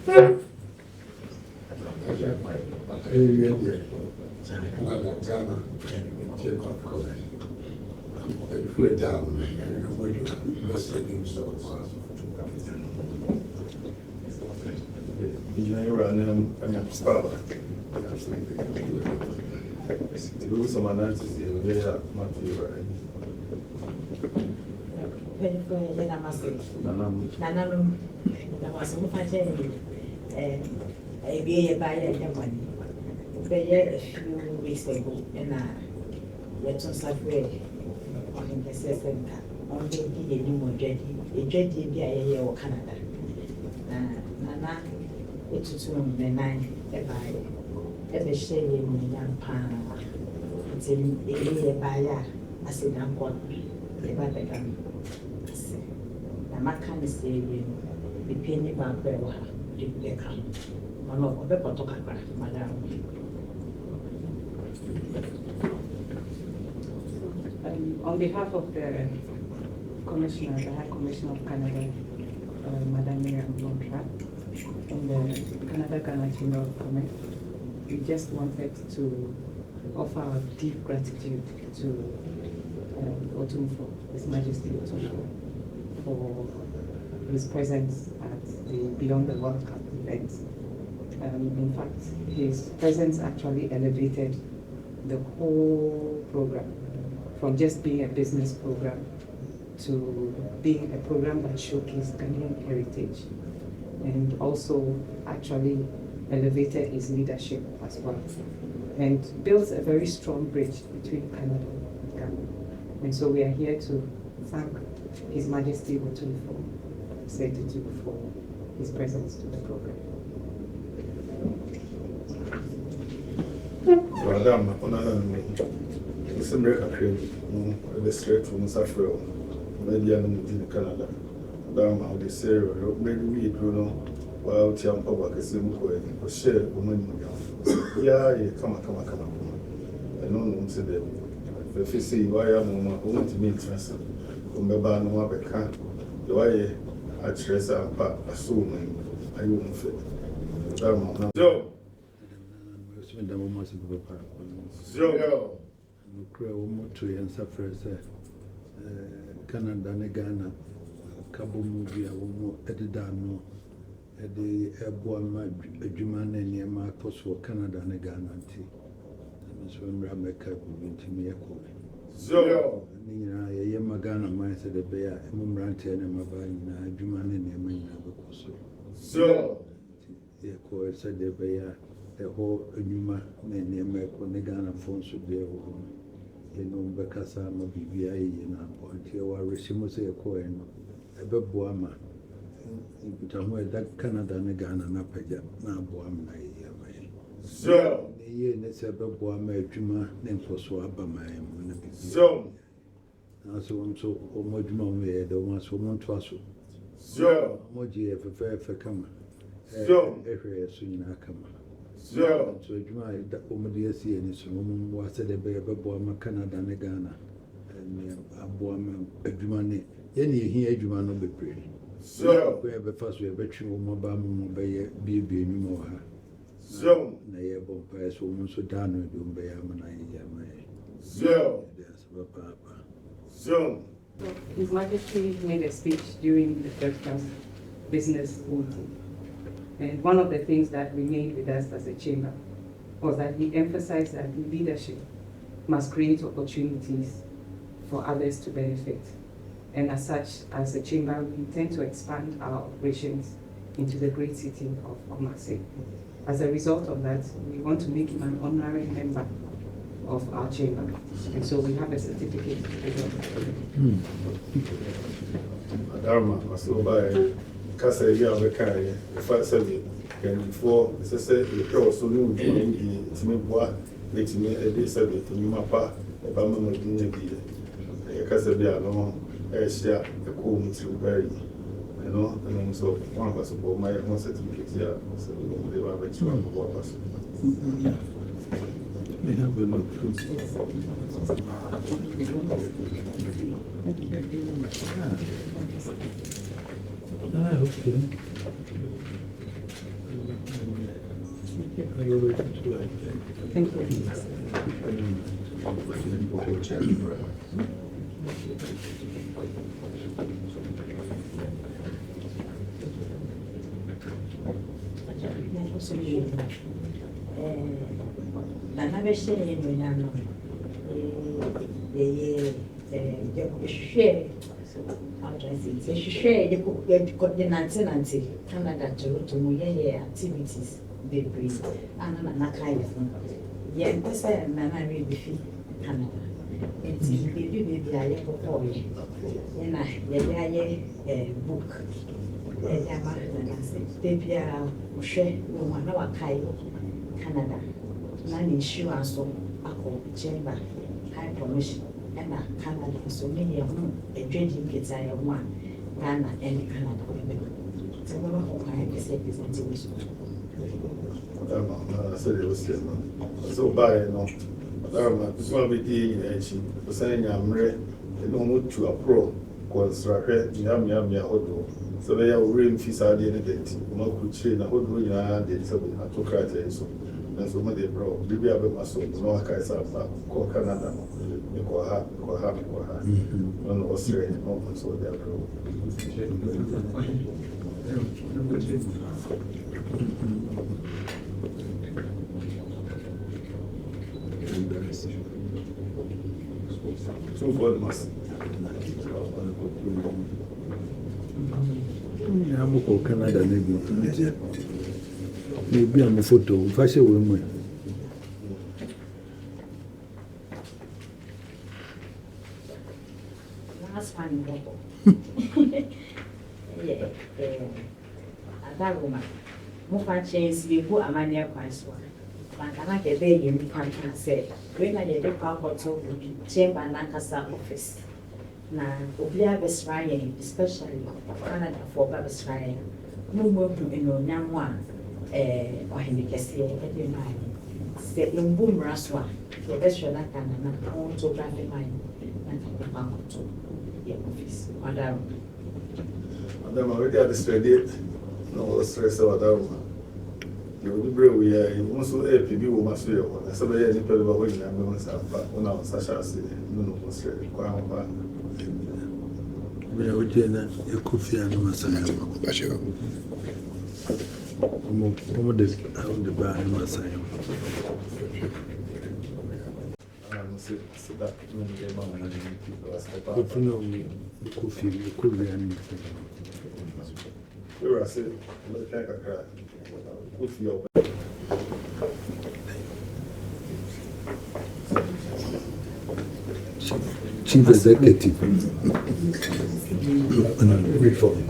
A few weeks ago, and I went to Safeway on the system. On the new a jetty be or Canada. Nana, it's soon the 9 by every shade in young pan. It's in a year by I said, I'm what about the gun. The Macan is saying the penny about where they come. One of the photograph, madam. On behalf of the Commissioner, the High Commissioner of Canada, Madam Miriam Lontra, and the Canada-Ghana Chamber of Commerce, we just wanted to offer our deep gratitude to Opemsuo, His Majesty Opemsuo, for his presence at the Beyond the World Cup event. In fact, his presence actually elevated the whole program from just being a business program to being a program that showcased Ghanaian heritage, and also actually elevated his leadership as well, and built a very strong bridge between Canada and Ghana. And so we are here to thank His Majesty Opemsuo for his presence to the program. Madam, the straight from Safro, Median in Canada. Madam, how they say, maybe we know while Tiam Papa is in or share woman. Yeah, come on. I don't know them. If you see why I'm going to be interested, remember no one can. The way I stress and part assuming I won't fit. Joe. Zero. Canada and Ghana, Cabo movie, Edidano, the airborne Juman and Yama Opemsuo, Canada and Ghana. Miss Rameka will be me a call. Zero. Yama Ghana, my said the bear, Mumrante and Mabana, Juman and Yama. Zero. The call said the bear. The whole Numa and American Ghana phones should be Becasa, BBI, until our Rishimos a coin, a Babuama. That Canada and Ghana, Napaja, now Boam. So, the year next a Babuama, Juma, then for Swabama. So, also, I'm so much more the ones who want to us. So, Moji, if a fair for come. So, Every soon I come. So, Juma, that woman, see any soon was said a baby Boama, Canada and Ghana, and a Boama, a Jumani. Any here, Juma no be pretty. So, we have a first way, but you will be baby anymore. So, Nay, Bompires, woman, so down with you, Bayamana. So, There's Papa. So, His Majesty made a speech during the third class business meeting. And one of the things that remained with us as a chamber was that he emphasized that leadership must create opportunities for others to benefit. And as such, as a chamber, we intend to expand our operations into the great city of Opemsuo. As a result of that, we want to make him an honorary member of our chamber. And so we have a certificate. Madam, I saw by Casa Yavaka, the first service, and before the said the also knew to me what makes me a day service to me, Mapa, the Bama in the beer. The Casa Biano, a share, the cool to bury. You know, and so one was about my own certificate here, so they were very sure of what was. They have a look. Thank you. Nana bɛhyɛ yɛ nnuonyam no yɛhwehwɛ de nante Canada Toronto mu yɛyɛ activities bebree ana nana kaeɛ no yɛmpɛ sɛ nana bɛfi Canada nti baabi a yɛkɔkɔɔyɛ ɛna yɛde ayɛ book ɛde ama nana sɛ da biara wohwɛ wo na wakae Canada na ne nhyira so akɔ chamber high commission ɛna Canada so ne yɛ ho adwadi nketa yɛ ho a Ghana ɛne Canada bɛbɛbɛ sɛ bɛbɛ hɔ kwan ɛpɛ sɛ presente wo so sɛdeɛ wosie no sɛ wobaeɛ no adaroma so a bɛdii nyina akyi wosan nya mmerɛ ɛne ɔmo tu aporɔ kɔ nsrahwɛ mmeammea ahodoɔ sɛ bɛyɛ worɛ mfi saa adeɛ no da nti ɔma kurukyire na ahodoɔ nyinaa de sɛ ato krataa so nanso ɔmo de brɛ biribi a bɛma so na wakae sɛ aba kɔ Canada no mekɔ ha ɔno ɔsrɛ na ɔmo nso wɔde abrɛ wo I'm going to Canada. Maybe I'm a photo. If I say women, last one that woman more chance we go amania kwanso bankana ke be yim kwan say when I dey call hotel chamber na kasa office na obia besraye especially Canada for besraye no more to eno nyamwa ohene kese e dey mai se lumbu mraswa the best na kana na on to graphic mind na ka hotel office madam already had studied no stress about that. You would bring we are also a PB woman, so I said, I didn't tell you when I was when I was such as no was required. we are with a coffee and Masaya. The bar in Masaya. But you know, the coffee, the coffee, and we were saying, look like a crack. Chief Executive. Reform.